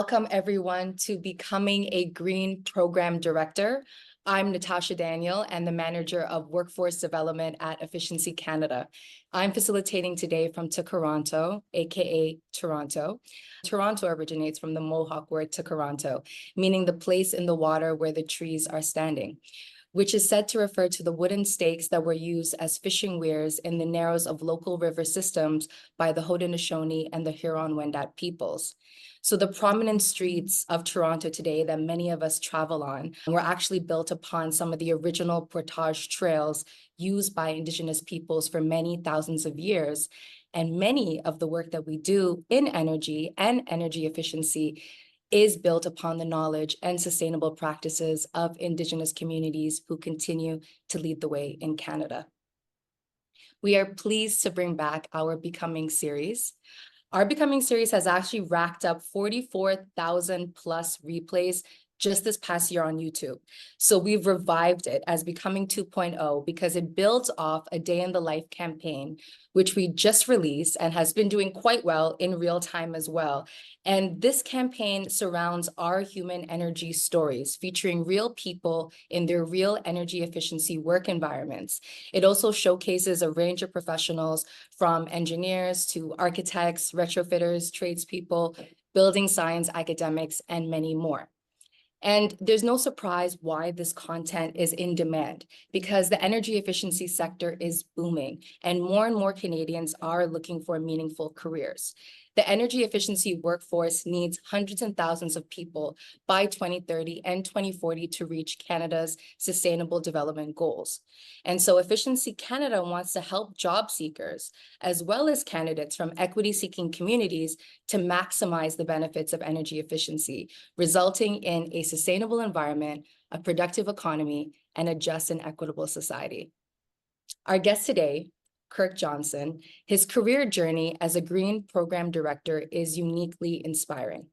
Welcome everyone to Becoming a Green Program Director. I'm Natasha Daniel and the Manager of Workforce Development at Efficiency Canada. I'm facilitating today from Toronto, aka Toronto. Toronto originates from the Mohawk word Toronto, meaning the place in the water where the trees are standing, which is said to refer to the wooden stakes that were used as fishing weirs in the narrows of local river systems by the Haudenosaunee and the Huron-Wendat peoples. So the prominent streets of Toronto today that many of us travel on were actually built upon some of the original portage trails used by Indigenous peoples for many thousands of years. And many of the work that we do in energy and energy efficiency is built upon the knowledge and sustainable practices of Indigenous communities who continue to lead the way in Canada. We are pleased to bring back our Becoming series. Our Becoming series has actually racked up 44,000 plus replays just this past year on YouTube. So we've revived it as Becoming 2.0 because it builds off a Day in the Life campaign, which we just released and has been doing quite well in real time as well. And this campaign surrounds our human energy stories, featuring real people in their real energy efficiency work environments. It also showcases a range of professionals from engineers to architects, retrofitters, tradespeople, building science academics, and many more. And there's no surprise why this content is in demand, because the energy efficiency sector is booming and more Canadians are looking for meaningful careers. The energy efficiency workforce needs hundreds and thousands of people by 2030 and 2040 to reach Canada's sustainable development goals. And so Efficiency Canada wants to help job seekers, as well as candidates from equity-seeking communities, to maximize the benefits of energy efficiency, resulting in a sustainable environment, a productive economy, and a just and equitable society. Our guest today, Kirk Johnson, his career journey as a Green Program Director is uniquely inspiring.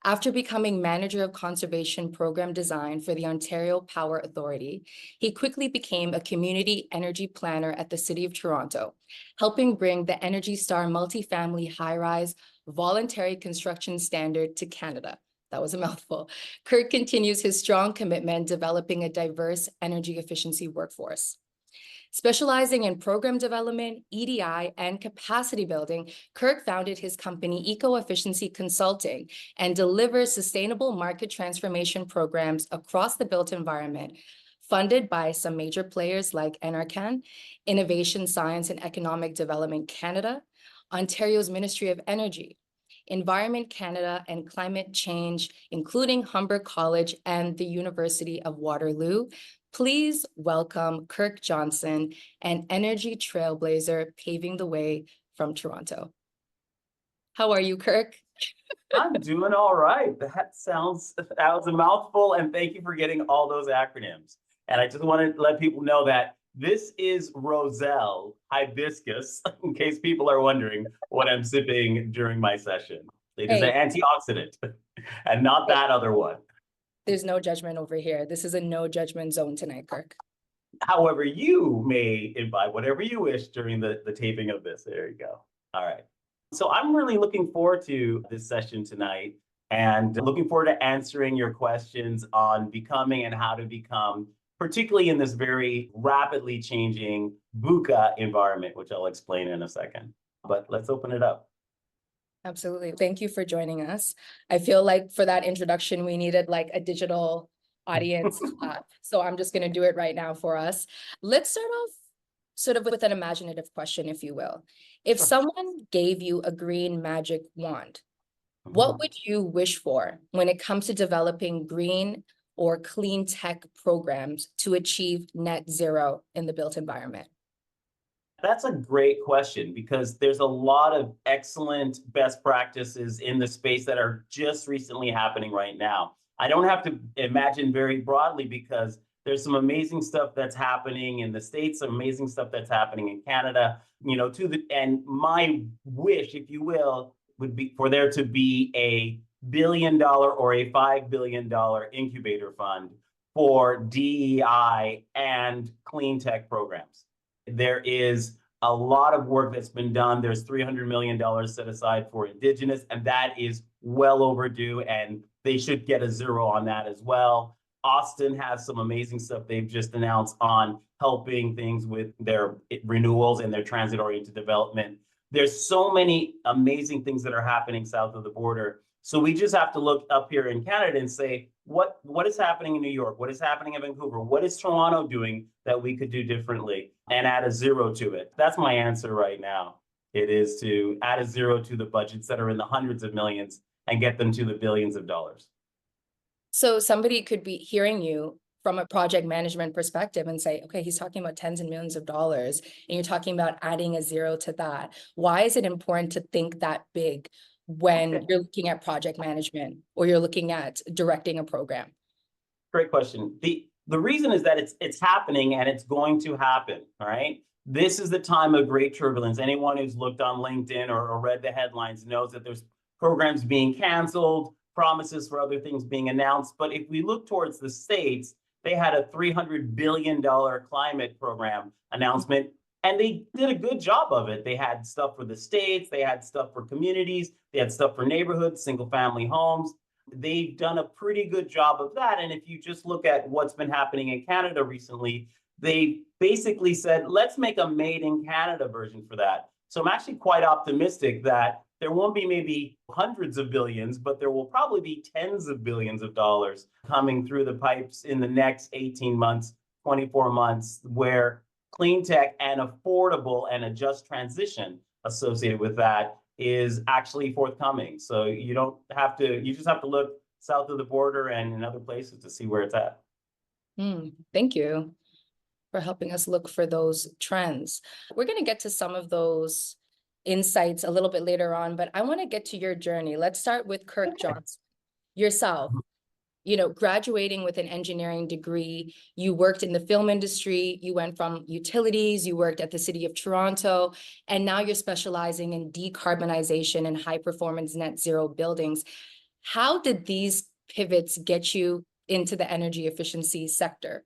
After becoming Manager of Conservation Program Design for the Ontario Power Authority, he quickly became a community energy planner at the City of Toronto, helping bring the Energy Star multifamily high-rise voluntary construction standard to Canada. That was a mouthful. Kirk continues his strong commitment developing a diverse energy efficiency workforce. Specializing in program development, EDI, and capacity building, Kirk founded his company Eco-Efficiency Consulting and delivers sustainable market transformation programs across the built environment, funded by some major players like NRCan, Innovation, Science and Economic Development Canada, Ontario's Ministry of Energy, Environment Canada and Climate Change, including Humber College and the University of Waterloo. Please welcome Kirk Johnson, an energy trailblazer paving the way from Toronto. How are you, Kirk? I'm doing all right. That was a mouthful, and thank you for getting all those acronyms. And I just want to let people know that this is Roselle hibiscus, in case people are wondering what I'm sipping during my session. It is an antioxidant, and not that other one. There's no judgment over here. This is a no judgment zone tonight, Kirk. However, you may invite whatever you wish during the taping of this. There you go. All right. So I'm really looking forward to this session tonight and looking forward to answering your questions on becoming and how to become, particularly in this very rapidly changing VUCA environment, which I'll explain in a second. But let's open it up. Absolutely. Thank you for joining us. I feel like for that introduction, we needed like a digital audience. So I'm just going to do it right now for us. Let's start off sort of with an imaginative question, if you will. If someone gave you a green magic wand, what would you wish for when it comes to developing green or clean tech programs to achieve net zero in the built environment? That's a great question because there's a lot of excellent best practices in the space that are just recently happening right now. I don't have to imagine very broadly because there's some amazing stuff that's happening in the States, some amazing stuff that's happening in Canada, and my wish, if you will, would be for there to be a $1 billion or a $5 billion incubator fund for DEI and clean tech programs. There is a lot of work that's been done. There's $300 million set aside for Indigenous, and that is well overdue, and they should get a 0 on that as well. Austin has some amazing stuff they've just announced on helping things with their renewals and their transit-oriented development. There's so many amazing things that are happening south of the border. So we just have to look up here in Canada and say, what is happening in New York? What is happening in Vancouver? What is Toronto doing that we could do differently, and add a 0 to it? That's my answer right now. It is to add a 0 to the budgets that are in the hundreds of millions and get them to the billions of dollars. So somebody could be hearing you from a project management perspective and say, okay, he's talking about tens and millions of dollars, and you're talking about adding a 0 to that. Why is it important to think that big when you're looking at project management or you're looking at directing a program? Great question. The reason is that it's happening and it's going to happen. All right. This is the time of great turbulence. Anyone who's looked on LinkedIn or read the headlines knows that there's programs being canceled, promises for other things being announced. But if we look towards the States, they had a $300 billion climate program announcement, and they did a good job of it. They had stuff for the states, they had stuff for communities, they had stuff for neighborhoods, single family homes. They've done a pretty good job of that. And if you just look at what's been happening in Canada recently, they basically said, let's make a made in Canada version for that. So I'm actually quite optimistic that there won't be maybe hundreds of billions, but there will probably be tens of billions of dollars coming through the pipes in the next 18 months, 24 months, where clean tech and affordable and a just transition associated with that is actually forthcoming. So you just have to look south of the border and in other places to see where it's at. Thank you for helping us look for those trends. We're going to get to some of those insights a little bit later on, but I want to get to your journey. Let's start with Kirk Johnson, yourself. Graduating with an engineering degree, you worked in the film industry, you went from utilities, you worked at the City of Toronto, and now you're specializing in decarbonization and high performance net zero buildings. How did these pivots get you into the energy efficiency sector?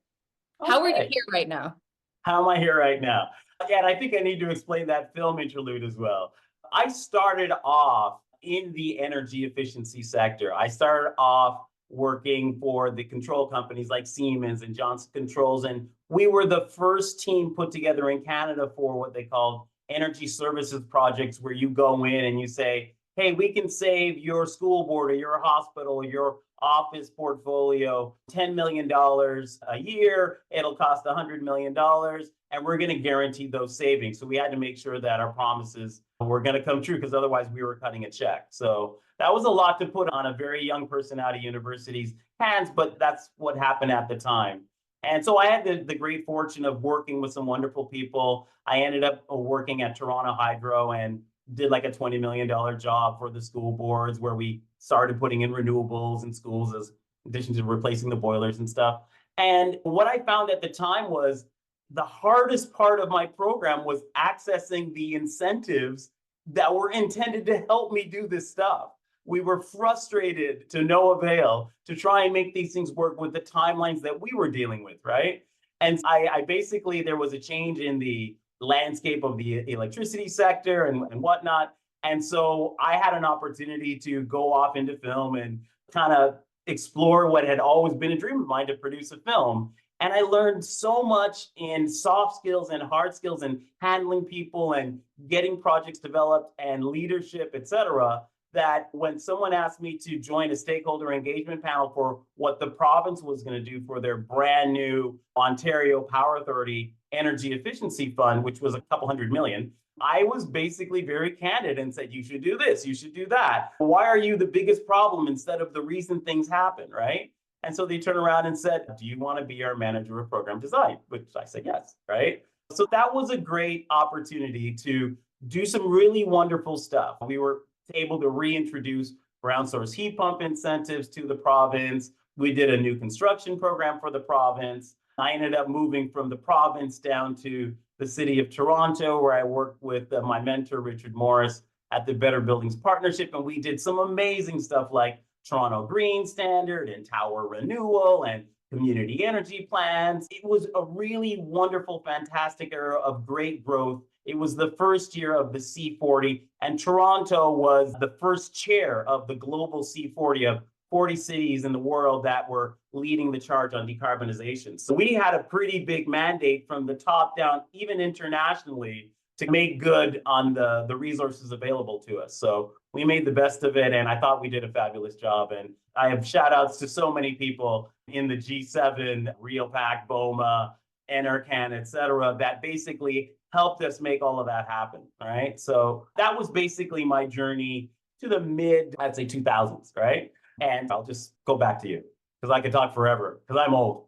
How are you here right now? How am I here right now? Again, I think I need to explain that film interlude as well. I started off in the energy efficiency sector. I started off working for the control companies like Siemens and Johnson Controls. And we were the first team put together in Canada for what they called energy services projects, where you go in and you say, hey, we can save your school board or your hospital or your office portfolio $10 million a year. It'll cost $100 million. And we're going to guarantee those savings. So we had to make sure that our promises were going to come true, because otherwise we were cutting a check. So that was a lot to put on a very young person out of university's hands, but that's what happened at the time. And so I had the great fortune of working with some wonderful people. I ended up working at Toronto Hydro and did like a $20 million job for the school boards, where we started putting in renewables in schools as in addition to replacing the boilers and stuff. And what I found at the time was the hardest part of my program was accessing the incentives that were intended to help me do this stuff. We were frustrated to no avail to try and make these things work with the timelines that we were dealing with, right? And I basically, there was a change in the landscape of the electricity sector and whatnot. And so I had an opportunity to go off into film and kind of explore what had always been a dream of mine, to produce a film. And I learned so much in soft skills and hard skills and handling people and getting projects developed and leadership, et cetera, that when someone asked me to join a stakeholder engagement panel for what the province was going to do for their brand new Ontario Power Authority Energy Efficiency Fund, which was a couple $100 million, I was basically very candid and said, you should do this, you should do that. Why are you the biggest problem instead of the reason things happen, right? And so they turned around and said, do you want to be our manager of program design? Which I said, yes, right? So that was a great opportunity to do some really wonderful stuff. We were able to reintroduce ground source heat pump incentives to the province. We did a new construction program for the province. I ended up moving from the province down to the City of Toronto, where I worked with my mentor, Richard Morris, at the Better Buildings Partnership. And we did some amazing stuff like Toronto Green Standard and tower renewal and community energy plans. It was a really wonderful, fantastic era of great growth It was the first year of the C40, and Toronto was the first chair of the global C40 of 40 cities in the world that were leading the charge on decarbonization. So we had a pretty big mandate from the top down, even internationally, to make good on the resources available to us. So we made the best of it, and I thought we did a fabulous job. And I have shout outs to so many people in the G7, RealPac, BOMA, NRCan, et cetera, that basically helped us make all of that happen, right? So that was basically my journey to the mid, I'd say 2000s, right? And I'll just go back to you because I could talk forever because I'm old.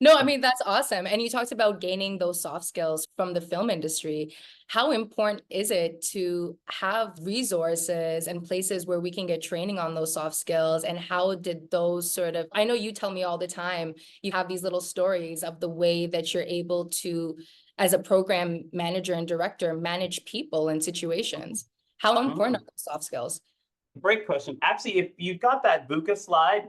No, I mean, that's awesome. And you talked about gaining those soft skills from the film industry. How important is it to have resources and places where we can get training on those soft skills? And how did those sort of, I know you tell me all the time, you have these little stories of the way that you're able to, as a program manager and director, manage people and situations. How important are those soft skills? Great question. Actually, if you've got that VUCA slide,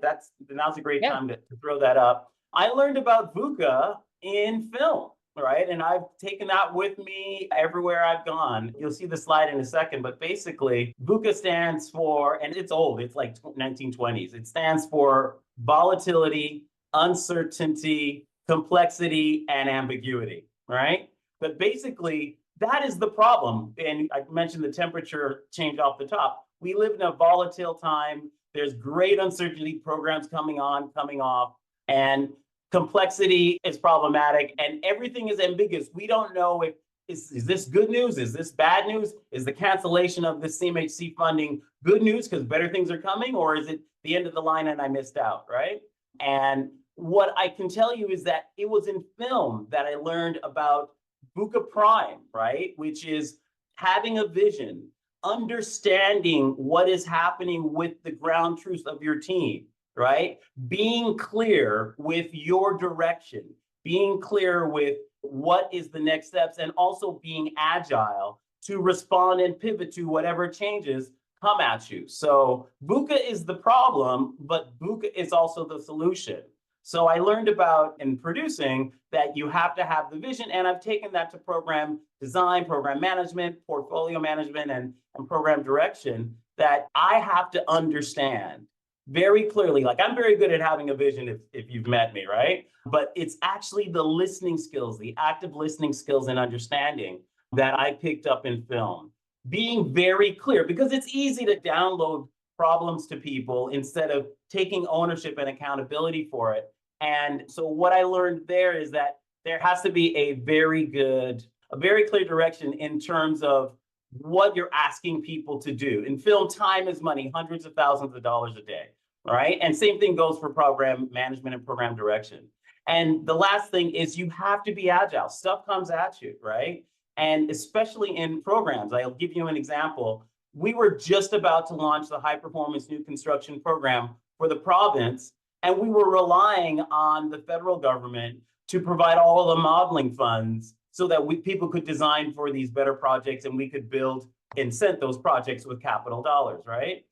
now's a great time to throw that up. I learned about VUCA in film, right? And I've taken that with me everywhere I've gone. You'll see the slide in a second, but basically VUCA stands for, and it's old, it's like 1920s. It stands for volatility, uncertainty, complexity, and ambiguity, right? But basically, that is the problem. And I mentioned the temperature change off the top. We live in a volatile time. There's great uncertainty, programs coming on, coming off, and complexity is problematic, and everything is ambiguous. We don't know if is this good news? Is this bad news? Is the cancellation of the CMHC funding good news because better things are coming, or is it the end of the line and I missed out, right? And what I can tell you is that it was in film that I learned about VUCA Prime, right? Which is having a vision, understanding what is happening with the ground truth of your team, right? Being clear with your direction, being clear with what is the next steps, and also being agile to respond and pivot to whatever changes come at you. So VUCA is the problem, but VUCA is also the solution. So I learned about in producing that you have to have the vision, and I've taken that to program design, program management, portfolio management, and program direction, that I have to understand very clearly. Like, I'm very good at having a vision if you've met me, right? But it's actually the listening skills, the active listening skills and understanding that I picked up in film. Being very clear, because it's easy to download problems to people instead of taking ownership and accountability for it. And so what I learned there is that there has to be a very clear direction in terms of what you're asking people to do. In film, time is money, hundreds of thousands of dollars a day, right? And same thing goes for program management and program direction. And the last thing is you have to be agile. Stuff comes at you, right? And especially in programs, I'll give you an example. We were just about to launch the high performance new construction program for the province, and we were relying on the federal government to provide all the modeling funds so that people could design for these better projects and we could build and incent those projects with capital dollars, right?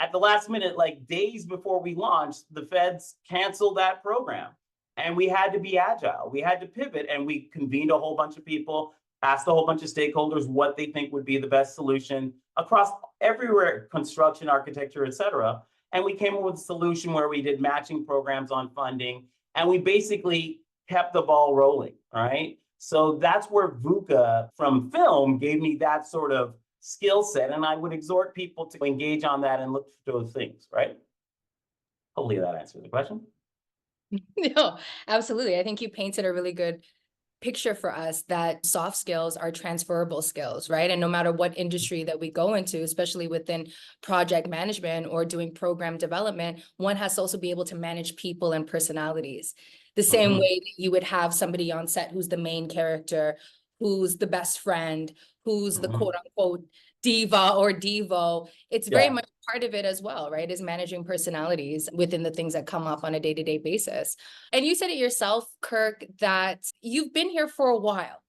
At the last minute, like days before we launched, the feds canceled that program. And we had to be agile. We had to pivot, and we convened a whole bunch of people, asked a whole bunch of stakeholders what they think would be the best solution across everywhere, construction, architecture, et cetera. And we came up with a solution where we did matching programs on funding, and we basically kept the ball rolling, right? So that's where VUCA from film gave me that sort of skill set. And I would exhort people to engage on that and look for those things, right? Hopefully that answers the question. No, absolutely. I think you painted a really good picture for us that soft skills are transferable skills, right? And no matter what industry that we go into, especially within project management or doing program development, one has to also be able to manage people and personalities. The same way that you would have somebody on set who's the main character, who's the best friend, who's the quote unquote diva or devo. It's very much part of it as well, right? Is managing personalities within the things that come up on a day-to-day basis. And you said it yourself, Kirk, that you've been here for a while.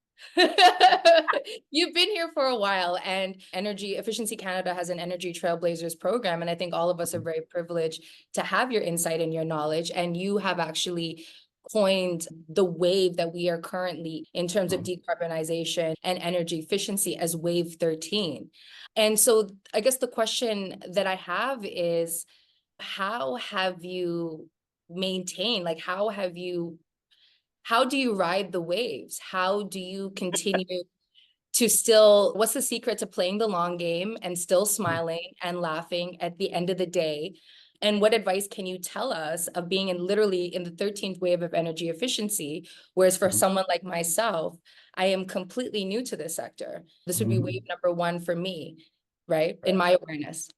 You've been here for a while, and Energy Efficiency Canada has an Energy Trailblazers program. And I think all of us are very privileged to have your insight and your knowledge. And you have actually coined the wave that we are currently in terms of decarbonization and energy efficiency as wave 13. And so I guess the question that I have is, how have you maintained, like, how do you ride the waves? How do you continue to still, what's the secret to playing the long game and still smiling and laughing at the end of the day? And what advice can you tell us of being literally in the 13th wave of energy efficiency? Whereas for someone like myself, I am completely new to this sector. This would be wave number 1 for me, right? In my awareness.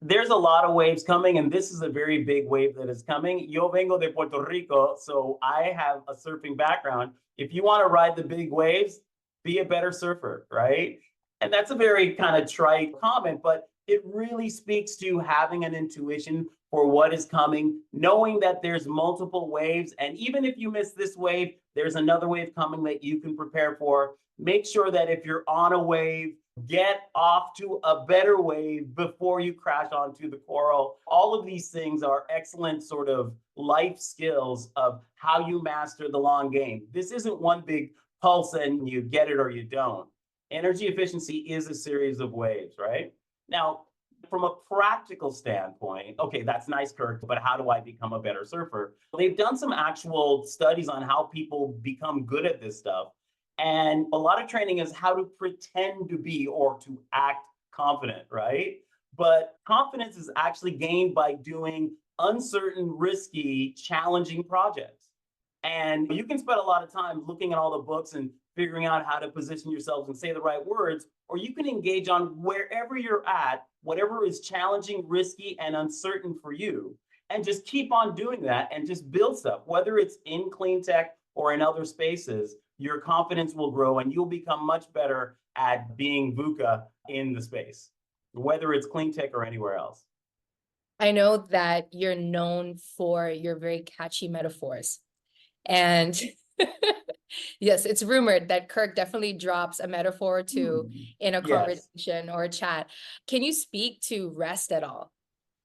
There's a lot of waves coming, and this is a very big wave that is coming. Yo vengo de Puerto Rico, so I have a surfing background. If you want to ride the big waves, be a better surfer, right? And that's a very kind of trite comment, but it really speaks to having an intuition for what is coming, knowing that there's multiple waves. And even if you miss this wave, there's another wave coming that you can prepare for. Make sure that if you're on a wave, get off to a better wave before you crash onto the coral. All of these things are excellent sort of life skills of how you master the long game. This isn't one big pulse and you get it or you don't. Energy efficiency is a series of waves, right? Now, from a practical standpoint, okay, that's nice, Kirk, but how do I become a better surfer? They've done some actual studies on how people become good at this stuff. And a lot of training is how to pretend to be or to act confident, right? But confidence is actually gained by doing uncertain, risky, challenging projects. And you can spend a lot of time looking at all the books and figuring out how to position yourselves and say the right words, or you can engage on wherever you're at, whatever is challenging, risky, and uncertain for you, and just keep on doing that and just build stuff, whether it's in clean tech or in other spaces. Your confidence will grow and you'll become much better at being VUCA in the space, whether it's clean tech or anywhere else. I know that you're known for your very catchy metaphors. And yes, it's rumored that Kirk definitely drops a metaphor or two in a conversation or a chat. Can you speak to rest at all?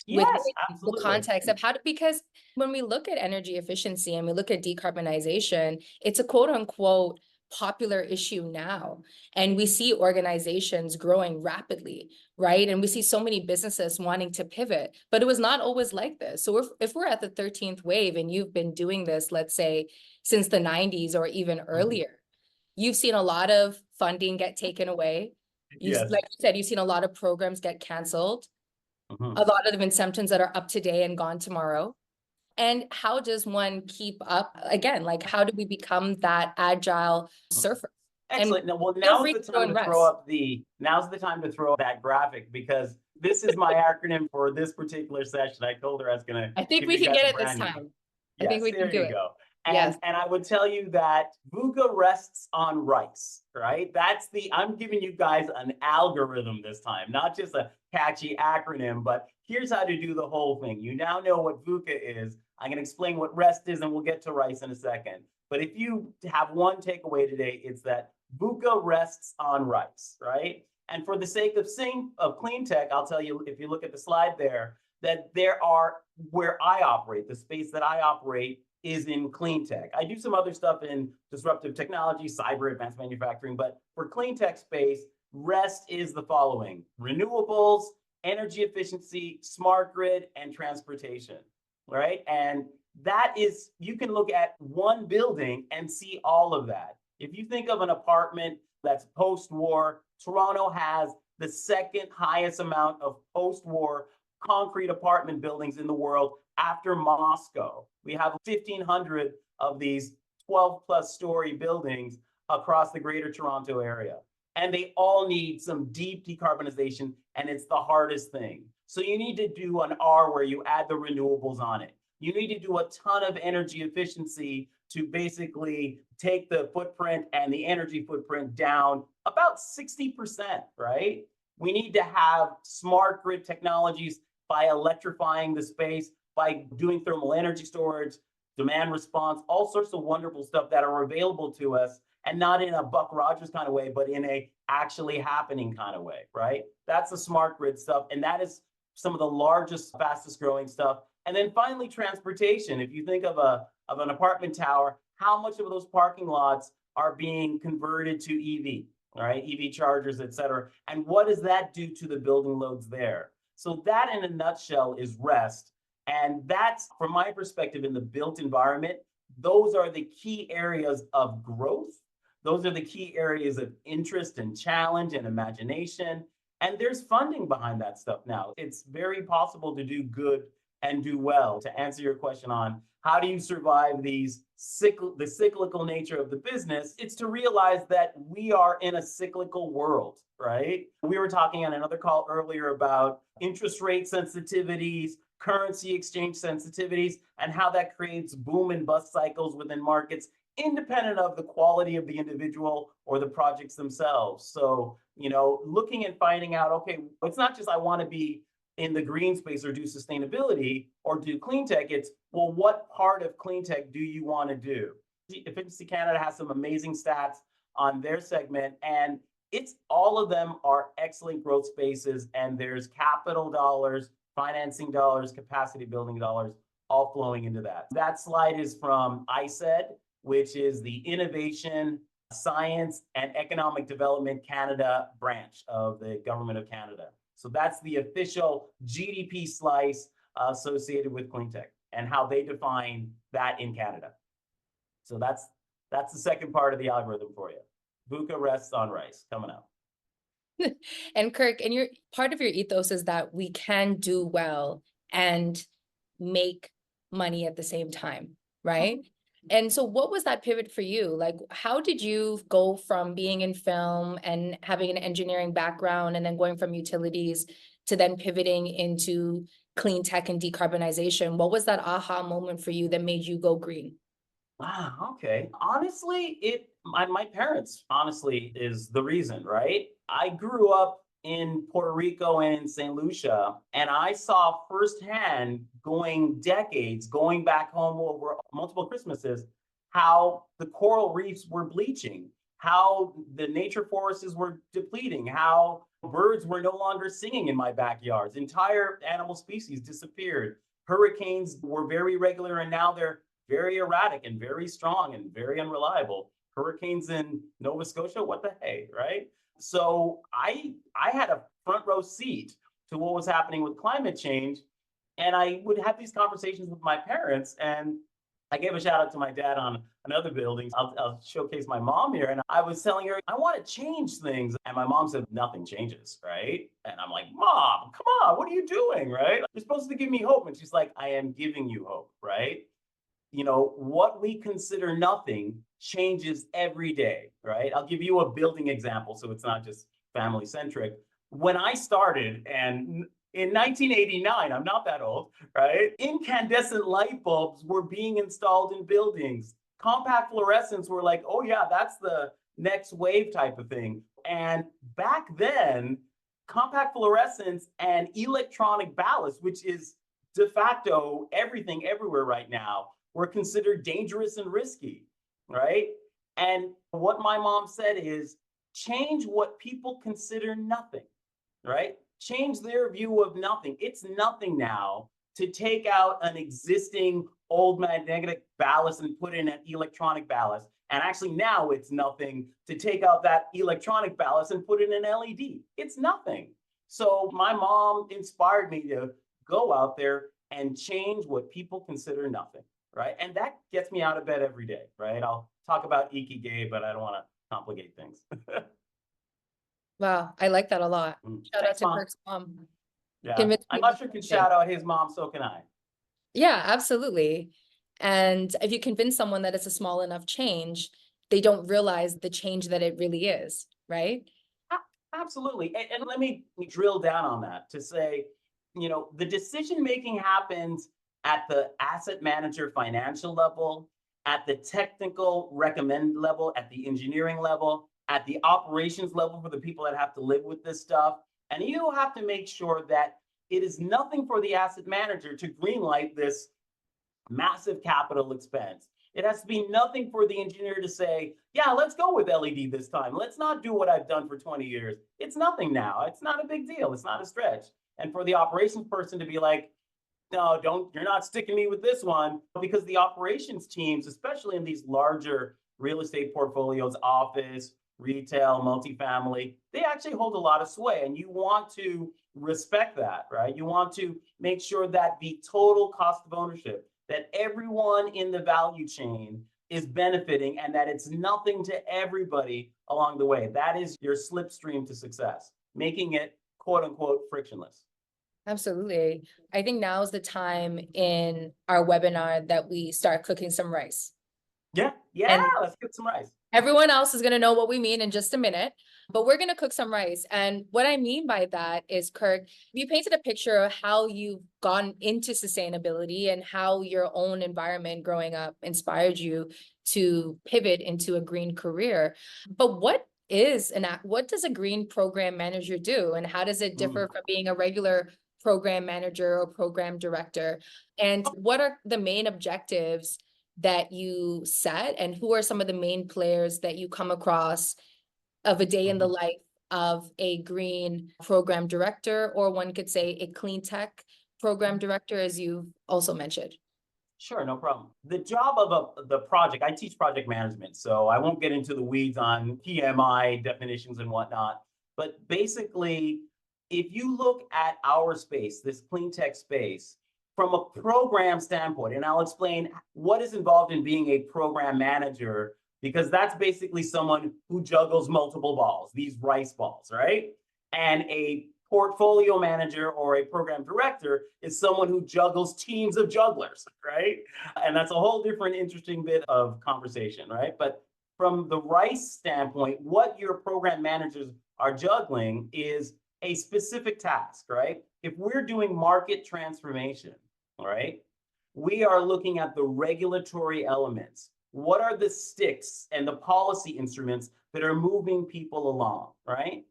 Yes, The absolutely. context of because when we look at energy efficiency and we look at decarbonization, it's a quote unquote popular issue now. And we see organizations growing rapidly, right? And we see so many businesses wanting to pivot, but it was not always like this. So if we're at the 13th wave and you've been doing this, let's say, since the 90s or even earlier, you've seen a lot of funding get taken away. Like you said, you've seen a lot of programs get canceled. A lot of incentives that are up today and gone tomorrow. And how does one keep up again? Like, how do we become that agile surfer? Excellent. Well, now's the time to throw up now's the time to throw up that graphic, because this is my acronym for this particular session. I told her I was going to. I think we can get it this time. Yes, I think we can do it. Go. And I would tell you that VUCA rests on rice, right? I'm giving you guys an algorithm this time, not just a catchy acronym, but here's how to do the whole thing. You now know what VUCA is. I'm going to explain what rest is, and we'll get to rice in a second. But if you have one takeaway today, it's that VUCA rests on rice, right? And for the sake of clean tech, I'll tell you, if you look at the slide there, that there are, where I operate, the space that I operate is in clean tech. I do some other stuff in disruptive technology, cyber, advanced manufacturing, but for clean tech space, rest is the following: renewables, energy efficiency, smart grid, and transportation, right? And that is, you can look at one building and see all of that. If you think of an apartment that's post-war, Toronto has the second highest amount of post-war concrete apartment buildings in the world after Moscow. We have 1,500 of these 12-plus story buildings across the greater Toronto area. And they all need some deep decarbonization, and it's the hardest thing. So you need to do an R where you add the renewables on it. You need to do a ton of energy efficiency to basically take the footprint and the energy footprint down about 60%, right? We need to have smart grid technologies by electrifying the space, by doing thermal energy storage, demand response, all sorts of wonderful stuff that are available to us, and not in a Buck Rogers kind of way, but in a actually happening kind of way, right? That's the smart grid stuff. And that is some of the largest, fastest growing stuff. And then finally, transportation. If you think of an apartment tower, how much of those parking lots are being converted to EV, right? EV chargers, et cetera. And what does that do to the building loads there? So that in a nutshell is rest. And that's, from my perspective, in the built environment, those are the key areas of growth. Those are the key areas of interest and challenge and imagination. And there's funding behind that stuff now. It's very possible to do good and do well. To answer your question on how do you survive the cyclical nature of the business, it's to realize that we are in a cyclical world, right? We were talking on another call earlier about interest rate sensitivities, currency exchange sensitivities, and how that creates boom and bust cycles within markets, independent of the quality of the individual or the projects themselves. So, looking and finding out, okay, it's not just I want to be in the green space or do sustainability or do clean tech. It's, well, what part of clean tech do you want to do? Efficiency Canada has some amazing stats on their segment, and it's all of them are excellent growth spaces, and there's capital dollars, financing dollars, capacity building dollars, all flowing into that. That slide is from ISED, which is the Innovation, Science, and Economic Development Canada branch of the Government of Canada. So that's the official GDP slice associated with clean tech and how they define that in Canada. So that's the second part of the algorithm for you. VUCA rests on rice coming up. And Kirk, and part of your ethos is that we can do well and make money at the same time, right? And so what was that pivot for you? Like, how did you go from being in film and having an engineering background and then going from utilities to then pivoting into clean tech and decarbonization? What was that aha moment for you that made you go green? Wow, okay. Honestly, my parents, honestly, is the reason, right? I grew up in Puerto Rico and in St. Lucia, and I saw firsthand going back home over multiple Christmases, how the coral reefs were bleaching, how the nature forests were depleting, how birds were no longer singing in my backyards. Entire animal species disappeared. Hurricanes were very regular, and now they're very erratic and very strong and very unreliable. Hurricanes in Nova Scotia, what the hey, right? So I had a front row seat to what was happening with climate change. And I would have these conversations with my parents. And I gave a shout out to my dad on another building. I'll showcase my mom here. And I was telling her, I want to change things. And my mom said, nothing changes, right? And I'm like, Mom, come on, what are you doing, right? You're supposed to give me hope. And she's like, I am giving you hope, right? What we consider nothing changes every day, right? I'll give you a building example so it's not just family centric. When I started, and in 1989, I'm not that old, right? Incandescent light bulbs were being installed in buildings. Compact fluorescents were like, oh yeah, that's the next wave type of thing. And back then, compact fluorescents and electronic ballast, which is de facto everything everywhere right now, were considered dangerous and risky, right? And what my mom said is, change what people consider nothing, right? Change their view of nothing. It's nothing now to take out an existing old magnetic ballast and put in an electronic ballast. And actually now it's nothing to take out that electronic ballast and put in an LED. It's nothing. So my mom inspired me to go out there and change what people consider nothing. Right. And that gets me out of bed every day. Right. I'll talk about ikigai, but I don't want to complicate things. Wow, I like that a lot. Shout out to Mom. Kirk's mom. Yeah. I'm not sure can shout out his mom, so can I. Yeah, absolutely. And if you convince someone that it's a small enough change, they don't realize the change that it really is, right? Absolutely. And let me drill down on that to say, the decision making happens at the asset manager financial level, at the technical recommend level, at the engineering level, at the operations level for the people that have to live with this stuff. And you have to make sure that it is nothing for the asset manager to greenlight this massive capital expense. It has to be nothing for the engineer to say, yeah, let's go with LED this time. Let's not do what I've done for 20 years. It's nothing now. It's not a big deal. It's not a stretch. And for the operations person to be like, no, you're not sticking me with this one. Because the operations teams, especially in these larger real estate portfolios, office, retail, multifamily, they actually hold a lot of sway. And you want to respect that, right? You want to make sure that the total cost of ownership, that everyone in the value chain is benefiting and that it's nothing to everybody along the way. That is your slipstream to success, making it quote unquote frictionless. Absolutely. I think now is the time in our webinar that we start cooking some rice. Yeah, And let's get some rice. everyone else is going to know what we mean in just a minute, but we're going to cook some rice. And what I mean by that is, Kirk, you painted a picture of how you've gone into sustainability and how your own environment growing up inspired you to pivot into a green career. But what does a green program manager do? And how does it differ from being a regular program manager or program director? And what are the main objectives that you set, and who are some of the main players that you come across of a day in the life of a green program director, or one could say a clean tech program director, as you also mentioned? Sure, no problem. The job of the project, I teach project management, so I won't get into the weeds on PMI definitions and whatnot. But basically, if you look at our space, this clean tech space, from a program standpoint, and I'll explain what is involved in being a program manager, because that's basically someone who juggles multiple balls, these rice balls, right? And a portfolio manager or a program director is someone who juggles teams of jugglers, right? And that's a whole different interesting bit of conversation, right? But from the rice standpoint, what your program managers are juggling is a specific task, right? If we're doing market transformation, all right, we are looking at the regulatory elements. What are the sticks and the policy instruments that are moving people along, right?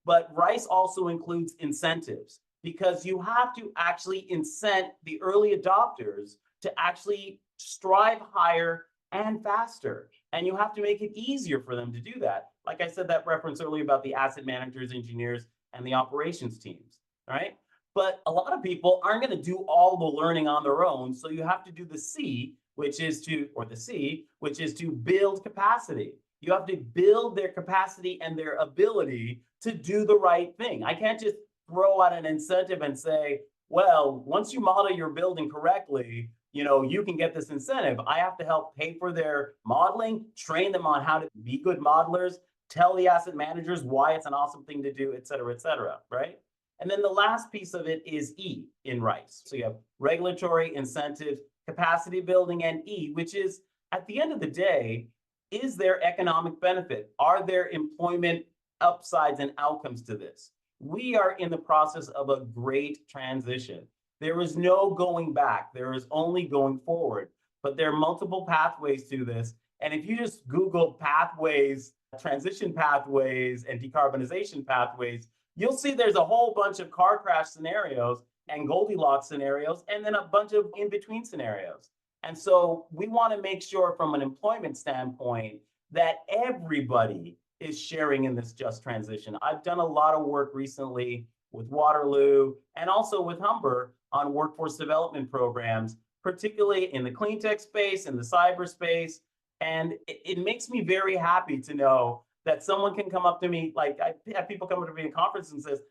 But rice also includes incentives, because you have to actually incent the early adopters to actually strive higher and faster. And you have to make it easier for them to do that. Like I said, that reference earlier about the asset managers, engineers, and the operations teams, right? But a lot of people aren't going to do all the learning on their own. So you have to do the C, which is to build capacity. You have to build their capacity and their ability to do the right thing. I can't just throw out an incentive and say, well, once you model your building correctly, you can get this incentive. I have to help pay for their modeling, train them on how to be good modelers, tell the asset managers why it's an awesome thing to do, et cetera, right? And then the last piece of it is E in rice. So you have regulatory, incentives, capacity building, and E, which is, at the end of the day, is there economic benefit? Are there employment upsides and outcomes to this? We are in the process of a great transition. There is no going back. There is only going forward. But there are multiple pathways to this. And if you just Google pathways, transition pathways, and decarbonization pathways, you'll see there's a whole bunch of car crash scenarios and Goldilocks scenarios, and then a bunch of in-between scenarios. And so we want to make sure from an employment standpoint that everybody is sharing in this just transition. I've done a lot of work recently with Waterloo and also with Humber on workforce development programs, particularly in the clean tech space, in the cyberspace. And it makes me very happy to know that someone can come up to me, like I have people come up to me in conference and says,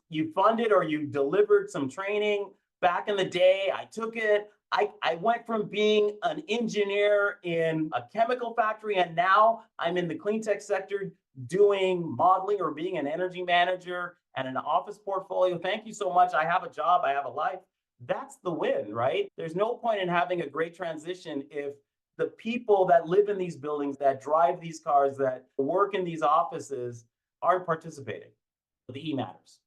you funded or you delivered some training back in the day, I took it. I went from being an engineer in a chemical factory, and now I'm in the clean tech sector doing modeling or being an energy manager and an office portfolio. Thank you so much. I have a job, I have a life. That's the win, right? There's no point in having a great transition if the people that live in these buildings, that drive these cars, that work in these offices aren't participating. The E matters.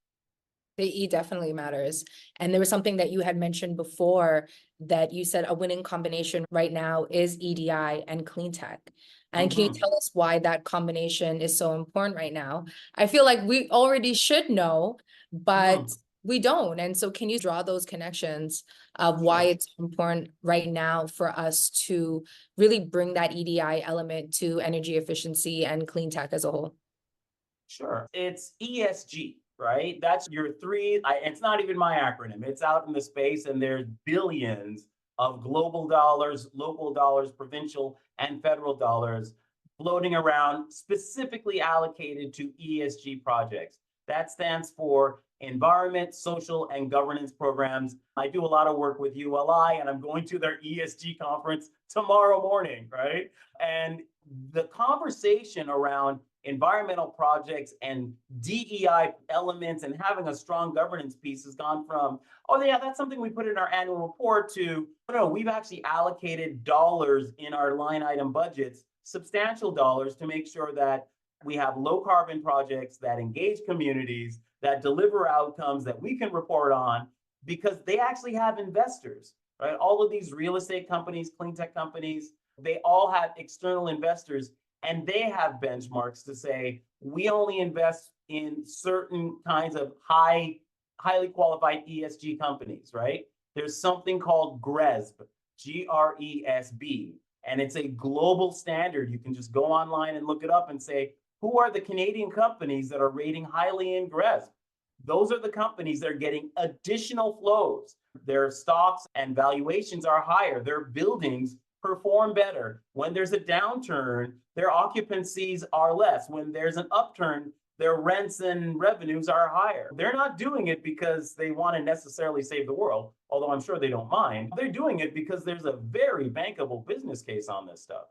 The E definitely matters. And there was something that you had mentioned before, that you said a winning combination right now is EDI and clean tech. And can you tell us why that combination is so important right now? I feel like we already should know, but we don't. And so can you draw those connections of why it's important right now for us to really bring that EDI element to energy efficiency and clean tech as a whole? Sure. It's ESG, right? That's your three. It's not even my acronym. It's out in the space, and there's billions of global dollars, local dollars, provincial and federal dollars floating around specifically allocated to ESG projects. That stands for environment, social, and governance programs. I do a lot of work with ULI, and I'm going to their ESG conference tomorrow morning, right? And the conversation around environmental projects and DEI elements and having a strong governance piece has gone from, oh yeah, that's something we put in our annual report, to, no, we've actually allocated dollars in our line item budgets, substantial dollars, to make sure that we have low carbon projects that engage communities, that deliver outcomes that we can report on, because they actually have investors, right? All of these real estate companies, clean tech companies, they all have external investors, and they have benchmarks to say, we only invest in certain kinds of highly qualified ESG companies, right? There's something called GRESB, GRESB, and it's a global standard. You can just go online and look it up and say, who are the Canadian companies that are rating highly in GRESB? Those are the companies that are getting additional flows. Their stocks and valuations are higher. Their buildings perform better. When there's a downturn, their occupancies are less. When there's an upturn, their rents and revenues are higher. They're not doing it because they want to necessarily save the world, although I'm sure they don't mind. They're doing it because there's a very bankable business case on this stuff.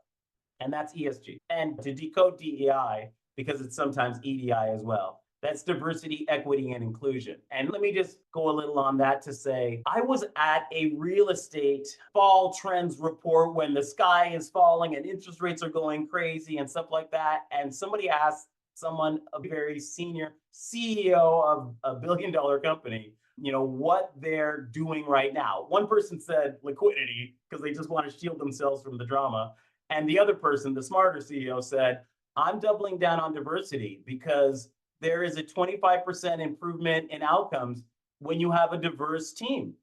And that's ESG. And to decode DEI, because it's sometimes EDI as well, that's diversity, equity, and inclusion. And let me just go a little on that to say, I was at a real estate fall trends report when the sky is falling and interest rates are going crazy and stuff like that. And somebody asked someone, a very senior CEO of a billion-dollar company, what they're doing right now. One person said liquidity, because they just want to shield themselves from the drama. And the other person, the smarter CEO, said, I'm doubling down on diversity because there is a 25% improvement in outcomes when you have a diverse team.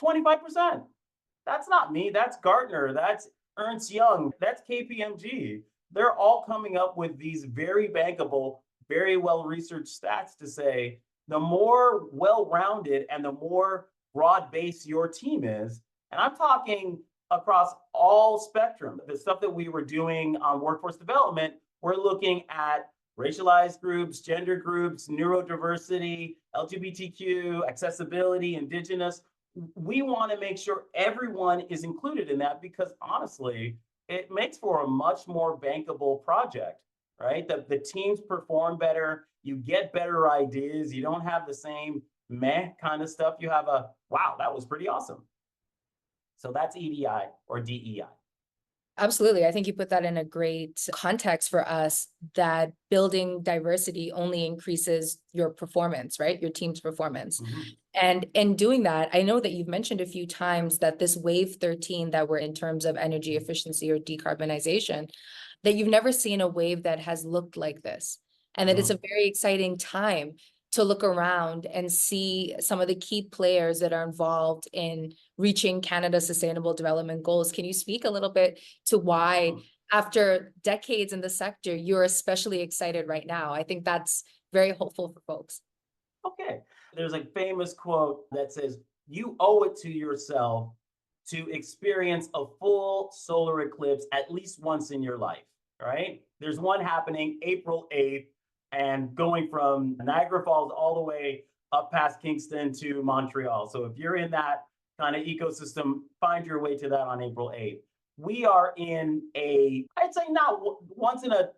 25%. That's not me. That's Gartner. That's Ernst Young. That's KPMG. They're all coming up with these very bankable, very well-researched stats to say the more well-rounded and the more broad-based your team is, and I'm talking across all spectrum. The stuff that we were doing on workforce development, we're looking at racialized groups, gender groups, neurodiversity, LGBTQ, accessibility, indigenous. We want to make sure everyone is included in that because honestly, it makes for a much more bankable project, right? The teams perform better, you get better ideas, you don't have the same meh kind of stuff. You have a, wow, that was pretty awesome. So that's EDI or DEI. Absolutely. I think you put that in a great context for us, that building diversity only increases your performance, right? Your team's performance. Mm-hmm. And in doing that, I know that you've mentioned a few times that this wave 13 that we're in terms of energy efficiency or decarbonization, that you've never seen a wave that has looked like this. And that it's a very exciting time to look around and see some of the key players that are involved in reaching Canada's sustainable development goals. Can you speak a little bit to why, after decades in the sector, you're especially excited right now? I think that's very hopeful for folks. Okay. There's a famous quote that says, you owe it to yourself to experience a full solar eclipse at least once in your life, right? There's one happening April 8th, and going from Niagara Falls all the way up past Kingston to Montreal. So if you're in that kind of ecosystem, find your way to that on April 8th. We are in I'd say not once in a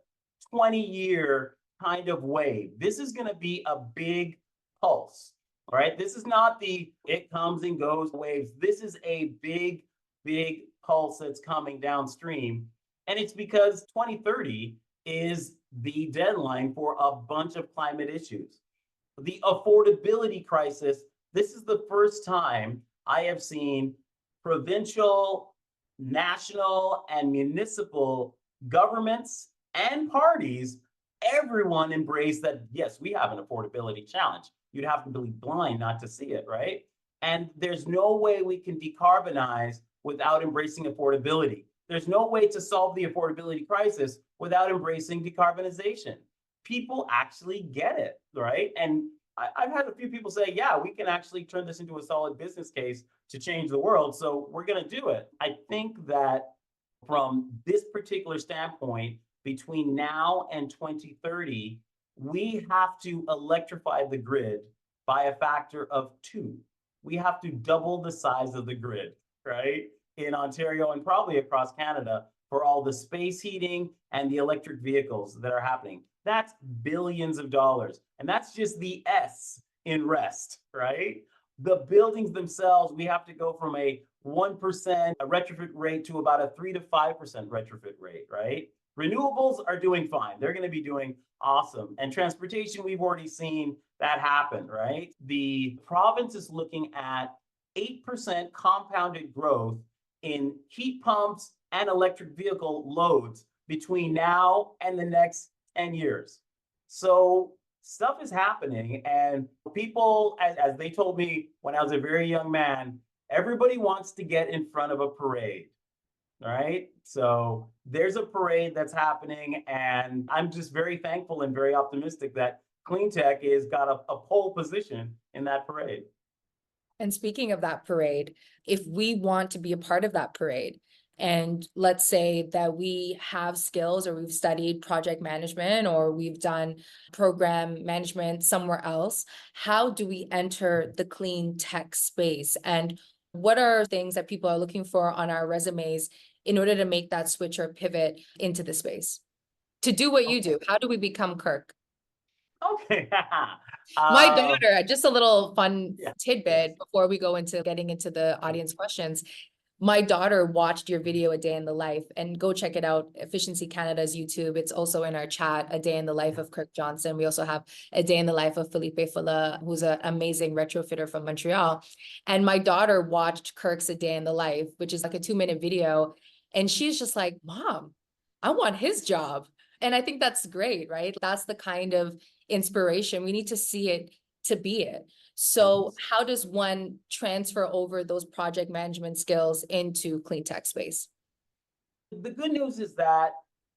20-year kind of wave. This is going to be a big pulse, right? This is not the it comes and goes waves. This is a big, big pulse that's coming downstream. And it's because 2030 is the deadline for a bunch of climate issues. The affordability crisis, this is the first time I have seen provincial, national, and municipal governments and parties, everyone embrace that, yes, we have an affordability challenge. You'd have to be blind not to see it, right? And there's no way we can decarbonize without embracing affordability. There's no way to solve the affordability crisis without embracing decarbonization. People actually get it, right? And I've had a few people say, yeah, we can actually turn this into a solid business case to change the world. So we're going to do it. I think that from this particular standpoint, between now and 2030, we have to electrify the grid by a factor of 2. We have to double the size of the grid, right? In Ontario and probably across Canada for all the space heating and the electric vehicles that are happening. That's billions of dollars. And that's just the S in rest, right? The buildings themselves, we have to go from a 1% retrofit rate to about a 3 to 5% retrofit rate, right? Renewables are doing fine. They're going to be doing awesome. And transportation, we've already seen that happen, right? The province is looking at 8% compounded growth in heat pumps and electric vehicle loads between now and the next 10 years. So stuff is happening, and people, as they told me when I was a very young man, everybody wants to get in front of a parade, right? So there's a parade that's happening, and I'm just very thankful and very optimistic that clean tech has got a pole position in that parade. And speaking of that parade, if we want to be a part of that parade, and let's say that we have skills or we've studied project management or we've done program management somewhere else, how do we enter the clean tech space? And what are things that people are looking for on our resumes in order to make that switch or pivot into the space? To do what you do, how do we become Kirk? Okay. My daughter, just a little fun Yeah, tidbit yes. before we go into getting into the audience questions. My daughter watched your video, A Day in the Life, and go check it out. Efficiency Canada's YouTube. It's also in our chat, A Day in the Life of Kirk Johnson. We also have A Day in the Life of Felipe Fula, who's an amazing retrofitter from Montreal. And my daughter watched Kirk's A Day in the Life, which is like a 2-minute video. And she's just like, Mom, I want his job. And I think that's great, right? That's the kind of inspiration. We need to see it to be it. So how does one transfer over those project management skills into clean tech space? The good news is that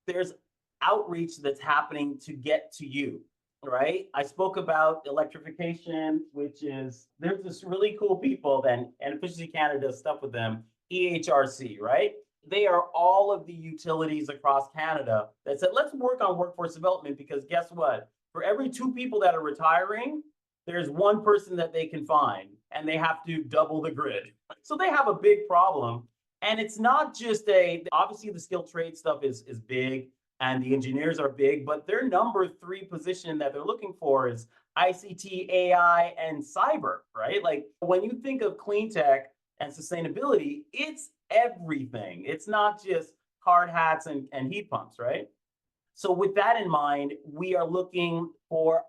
there's outreach that's happening to get to you, right? I spoke about electrification, which is, there's this really cool people then, and Efficiency Canada does stuff with them, EHRC, right? They are all of the utilities across Canada that said, let's work on workforce development, because guess what? For every 2 people that are retiring, there's 1 person that they can find, and they have to double the grid. So they have a big problem. And it's not just obviously the skilled trade stuff is big, and the engineers are big, but their number 3 position that they're looking for is ICT, AI, and cyber, right? Like when you think of clean tech and sustainability, it's everything. It's not just hard hats and heat pumps, right? So with that in mind, we are looking for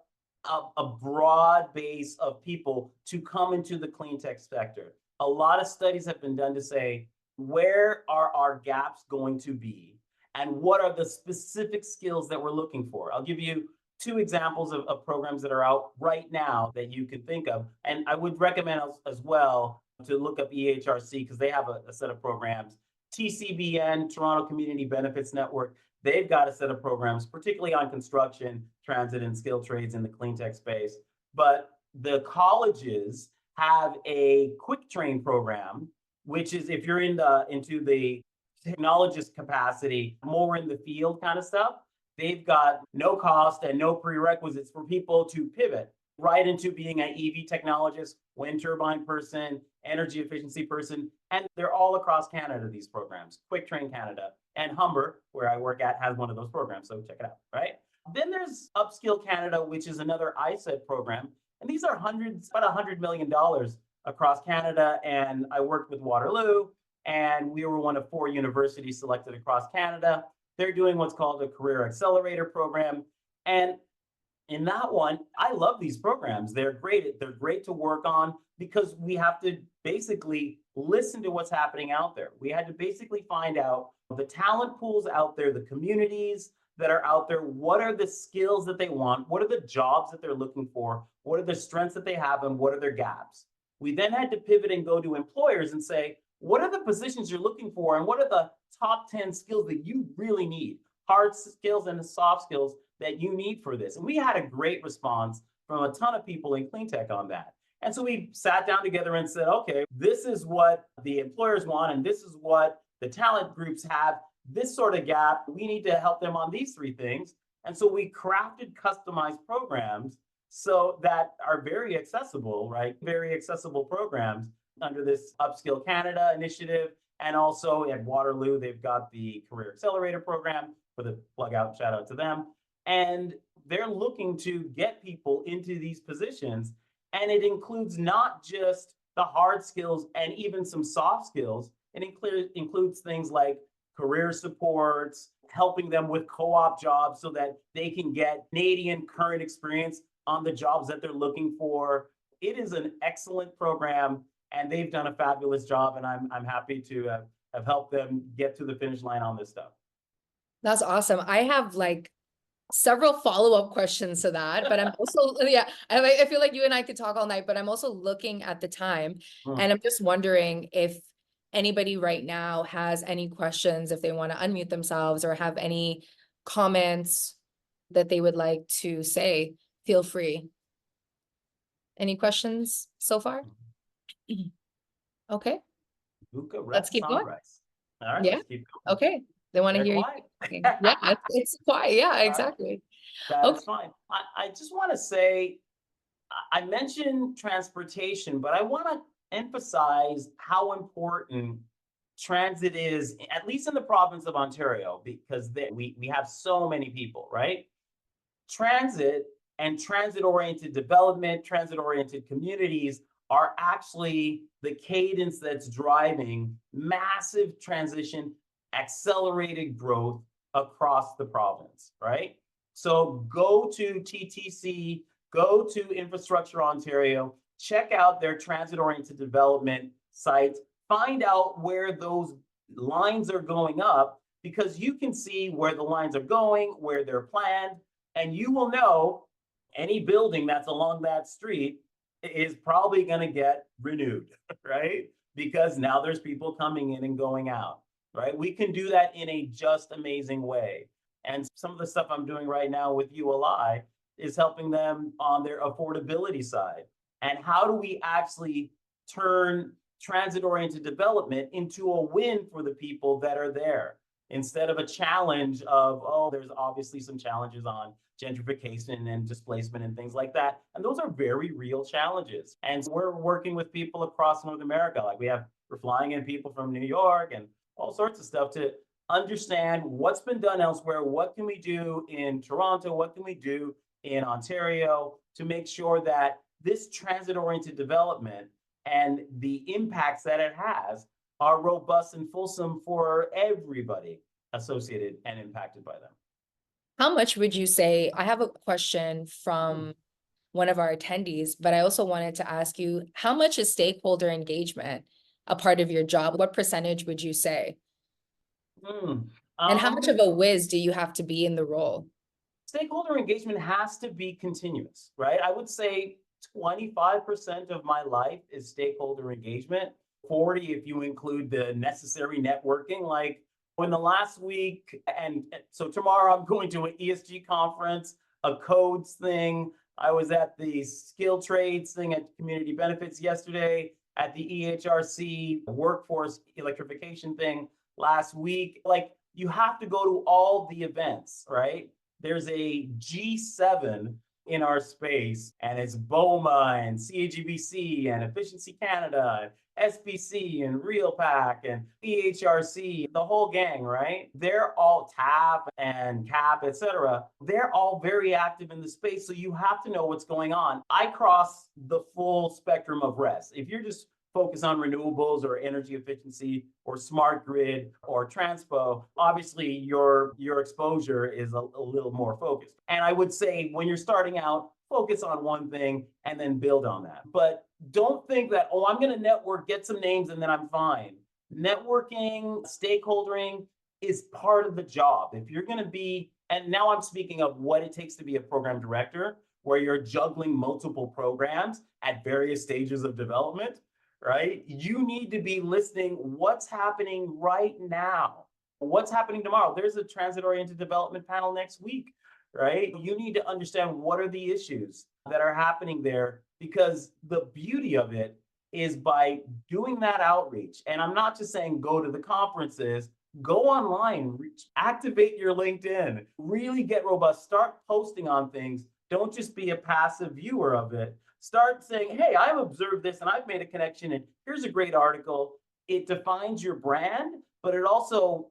a broad base of people to come into the clean tech sector. A lot of studies have been done to say, where are our gaps going to be? And what are the specific skills that we're looking for? I'll give you 2 examples of programs that are out right now that you can think of. And I would recommend as well to look up EHRC, because they have a set of programs. TCBN, Toronto Community Benefits Network, they've got a set of programs, particularly on construction, transit, and skilled trades in the clean tech space. But the colleges have a quick train program, which is if you're into the technologist capacity, more in the field kind of stuff, they've got no cost and no prerequisites for people to pivot right into being an EV technologist, wind turbine person, energy efficiency person. And they're all across Canada, these programs. Quick Train Canada and Humber, where I work at, has one of those programs. So check it out, right? Then there's Upskill Canada, which is another ISET program. And these are about $100 million across Canada. And I worked with Waterloo, and we were one of 4 universities selected across Canada. They're doing what's called a career accelerator program. And in that one, I love these programs. They're great. They're great to work on because we have to basically listen to what's happening out there. We had to basically find out the talent pools out there, the communities that are out there. What are the skills that they want? What are the jobs that they're looking for? What are the strengths that they have, and what are their gaps? We then had to pivot and go to employers and say, what are the positions you're looking for, and what are the top 10 skills that you really need? Hard skills and the soft skills that you need for this. And we had a great response from a ton of people in clean tech on that. And so we sat down together and said, okay, this is what the employers want, and this is what the talent groups have, this sort of gap. We need to help them on these three things. And so we crafted customized programs so that are very accessible, right? Very accessible programs under this Upskill Canada initiative. And also at Waterloo, they've got the Career Accelerator program for the plug out, shout out to them. And they're looking to get people into these positions. And it includes not just the hard skills and even some soft skills. It includes things like career supports, helping them with co-op jobs so that they can get Canadian current experience on the jobs that they're looking for. It is an excellent program, and they've done a fabulous job, and I'm happy to have helped them get to the finish line on this stuff. That's awesome. I have like several follow-up questions to that, but I'm also, yeah, I feel like you and I could talk all night, but I'm also looking at the time, and I'm just wondering if anybody right now has any questions, if they want to unmute themselves or have any comments that they would like to say, feel free. Any questions so far? Okay, let's keep going. All right, Yeah. let's keep going. Okay, they want to hear you. Yeah, it's quiet. Yeah, exactly. That's fine. I just want to say, I mentioned transportation, but I want to emphasize how important transit is, at least in the province of Ontario, because we have so many people, right? Transit and transit-oriented development, transit-oriented communities are actually the cadence that's driving massive transition, accelerated growth across the province, right? So go to TTC, go to Infrastructure Ontario, check out their transit-oriented development sites, find out where those lines are going up, because you can see where the lines are going, where they're planned, and you will know any building that's along that street is probably going to get renewed, right? Because now there's people coming in and going out, right? We can do that in a just amazing way. And some of the stuff I'm doing right now with ULI is helping them on their affordability side. And how do we actually turn transit-oriented development into a win for the people that are there, instead of a challenge of, oh, there's obviously some challenges on gentrification and displacement and things like that. And those are very real challenges. And so we're working with people across North America. Like we're flying in people from New York and all sorts of stuff to understand what's been done elsewhere. What can we do in Toronto? What can we do in Ontario to make sure that this transit-oriented development and the impacts that it has are robust and fulsome for everybody associated and impacted by them? How much would you say, I have a question from one of our attendees, but I also wanted to ask you, how much is stakeholder engagement a part of your job? What percentage would you say? And how much of a whiz do you have to be in the role? Stakeholder engagement has to be continuous, right? I would say 25% of my life is stakeholder engagement, 40 if you include the necessary networking. Like in the last week, and so tomorrow I'm going to an ESG conference, a codes thing. I was at the skill trades thing at community benefits yesterday, at the EHRC workforce electrification thing last week. Like you have to go to all the events, right? There's a G7 in our space, and it's BOMA and CAGBC and Efficiency Canada, and SBC and RealPAC and EHRC, the whole gang, right? They're all TAP and CAP, etc. They're all very active in the space, so you have to know what's going on. I cross the full spectrum of RES. If you're just focused on renewables or energy efficiency or smart grid or transpo, obviously your exposure is a little more focused. And I would say when you're starting out, focus on one thing and then build on that. But don't think that, oh, I'm going to network, get some names, and then I'm fine. Networking, stakeholdering is part of the job. If you're going to be, and now I'm speaking of what it takes to be a program director, where you're juggling multiple programs at various stages of development, right? You need to be listening what's happening right now. What's happening tomorrow? There's a transit-oriented development panel next week, right? You need to understand what are the issues that are happening there, because the beauty of it is by doing that outreach. And I'm not just saying go to the conferences, go online, activate your LinkedIn, really get robust, start posting on things. Don't just be a passive viewer of it. Start saying, hey, I've observed this and I've made a connection, and here's a great article. It defines your brand, but it also,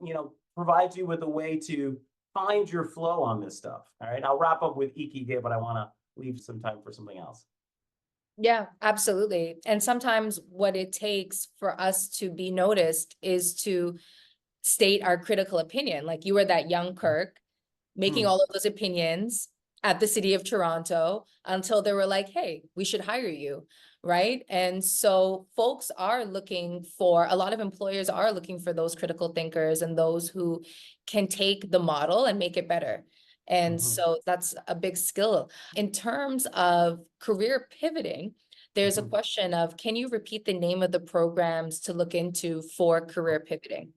provides you with a way to find your flow on this stuff. All right. I'll wrap up with Ikigai, but I want to leave some time for something else. Yeah, absolutely. And sometimes what it takes for us to be noticed is to state our critical opinion. Like you were that young Kirk making all of those opinions at the city of Toronto until they were like, hey, we should hire you, right? And so folks are looking for, a lot of employers are looking for those critical thinkers and those who can take the model and make it better. And so that's a big skill. In terms of career pivoting, there's a question of, can you repeat the name of the programs to look into for career pivoting?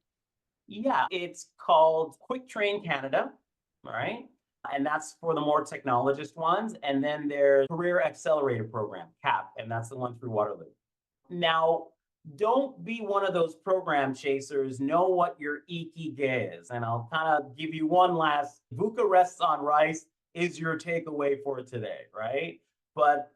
Yeah, it's called Quick Train Canada, all right? And that's for the more technologist ones. And then there's Career Accelerator Program, CAP, and that's the one through Waterloo. Now, don't be one of those program chasers. Know what your ikigai is. And I'll kind of give you one last, VUCA rests on rice is your takeaway for today, right? But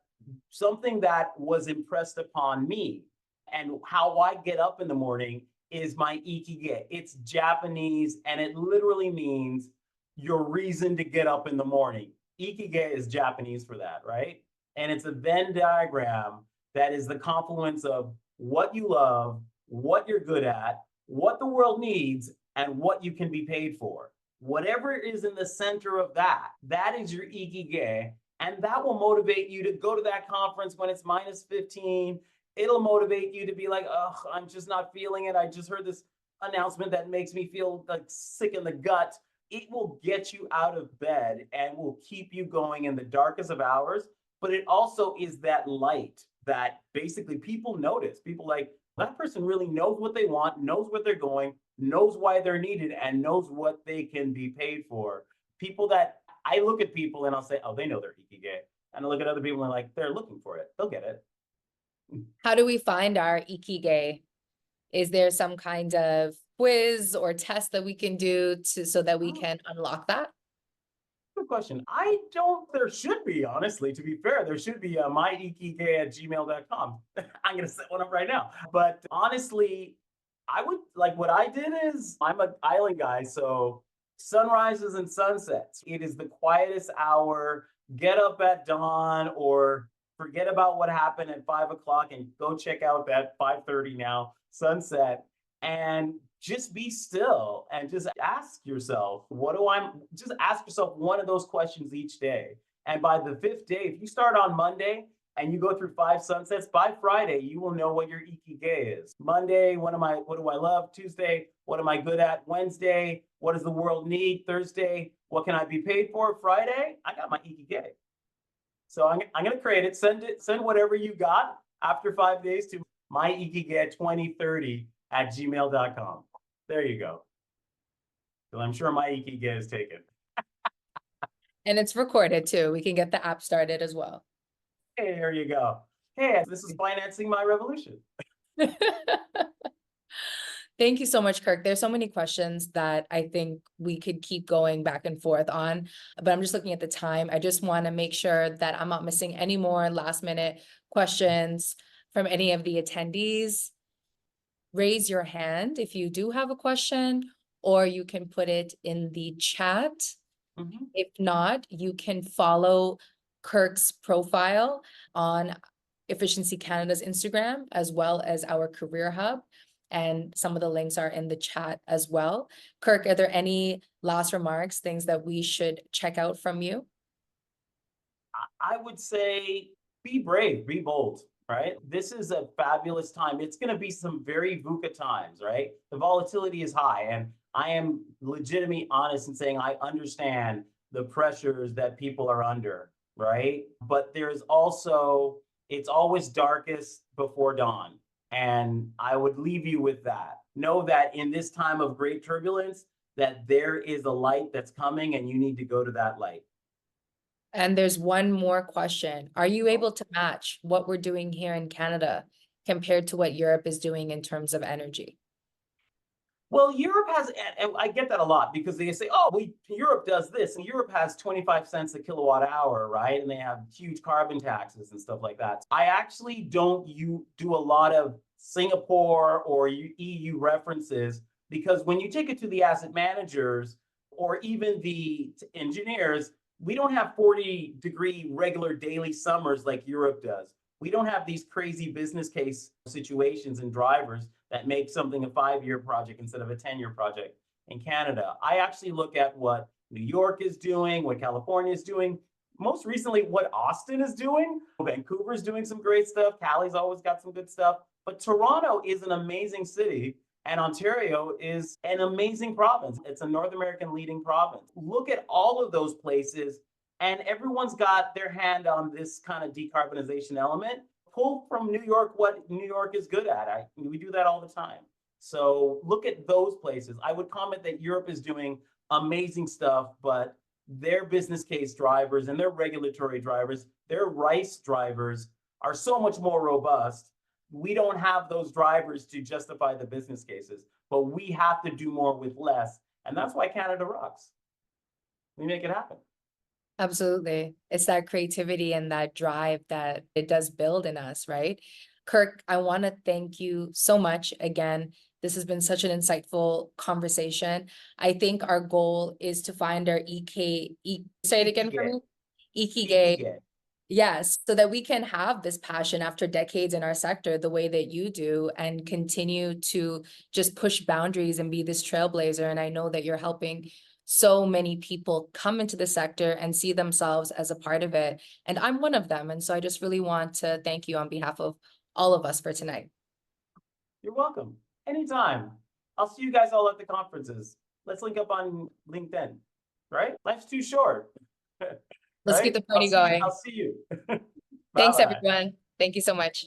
something that was impressed upon me and how I get up in the morning is my ikigai. It's Japanese and it literally means your reason to get up in the morning. Ikigai is Japanese for that, right? And it's a Venn diagram that is the confluence of what you love, what you're good at, what the world needs, and what you can be paid for. Whatever is in the center of that, that is your ikigai. And that will motivate you to go to that conference when it's minus 15. It'll motivate you to be like, oh, I'm just not feeling it. I just heard this announcement that makes me feel like sick in the gut. It will get you out of bed and will keep you going in the darkest of hours. But it also is that light that basically people notice. People like, that person really knows what they want, knows what they're going, knows why they're needed, and knows what they can be paid for. People that I look at people and I'll say, oh, they know their ikigai. And I look at other people and like, they're looking for it. They'll get it. How do we find our ikigai? Is there some kind of quiz or test that we can do so that we can unlock that? Good question. I don't, there should be, honestly, to be fair, there should be a myikigai@gmail.com. I'm going to set one up right now. But honestly, I would like what I did is I'm an island guy. So sunrises and sunsets, it is the quietest hour. Get up at dawn or forget about what happened at 5 o'clock and go check out that 5:30 now sunset and just be still and just ask yourself, just ask yourself one of those questions each day. And by the fifth day, if you start on Monday and you go through 5 sunsets, by Friday, you will know what your ikigai is. Monday, what do I love? Tuesday, what am I good at? Wednesday, what does the world need? Thursday, what can I be paid for? Friday, I got my ikigai. So I'm going to create it. Send whatever you got after 5 days to myikigai2030@gmail.com. There you go. So I'm sure my ikigai is taken. And it's recorded too. We can get the app started as well. Hey, there you go. Hey, this is financing my revolution. Thank you so much, Kirk. There's so many questions that I think we could keep going back and forth on, but I'm just looking at the time. I just want to make sure that I'm not missing any more last minute questions from any of the attendees. Raise your hand if you do have a question, or you can put it in the chat. If not, you can follow Kirk's profile on Efficiency Canada's Instagram, as well as our Career Hub. And some of the links are in the chat as well. Kirk, are there any last remarks, things that we should check out from you? I would say be brave, be bold, right? This is a fabulous time. It's going to be some very VUCA times, right? The volatility is high, and I am legitimately honest in saying I understand the pressures that people are under, right? But there's also, it's always darkest before dawn. And I would leave you with that. Know that in this time of great turbulence, that there is a light that's coming and you need to go to that light. And there's one more question. Are you able to match what we're doing here in Canada compared to what Europe is doing in terms of energy? Well, Europe has, and I get that a lot because they say, oh, Europe does this, and Europe has 25 cents a kilowatt hour, right? And they have huge carbon taxes and stuff like that. I actually don't do a lot of Singapore or EU references because when you take it to the asset managers or even the engineers, we don't have 40-degree regular daily summers like Europe does. We don't have these crazy business case situations and drivers that make something a 5-year project instead of a 10-year project in Canada. I actually look at what New York is doing, what California is doing, most recently what Austin is doing. Vancouver is doing some great stuff. Cali's always got some good stuff. But Toronto is an amazing city, and Ontario is an amazing province. It's a North American leading province. Look at all of those places, and everyone's got their hand on this kind of decarbonization element. Pull from New York what New York is good at. We do that all the time. So look at those places. I would comment that Europe is doing amazing stuff, but their business case drivers and their regulatory drivers, their RICE drivers are so much more robust. We don't have those drivers to justify the business cases, but we have to do more with less. And that's why Canada rocks. We make it happen. Absolutely. It's that creativity and that drive that it does build in us, right? Kirk, I want to thank you so much again. This has been such an insightful conversation. I think our goal is to find our say it again for me. Ikigai. Yes, so that we can have this passion after decades in our sector, the way that you do, and continue to just push boundaries and be this trailblazer. And I know that you're helping so many people come into the sector and see themselves as a part of it. And I'm one of them. And so I just really want to thank you on behalf of all of us for tonight. You're welcome. Anytime. I'll see you guys all at the conferences. Let's link up on LinkedIn, right? Life's too short. Let's Right? keep the party going. I'll see you. Thanks, Bye-bye. everyone. Thank you so much.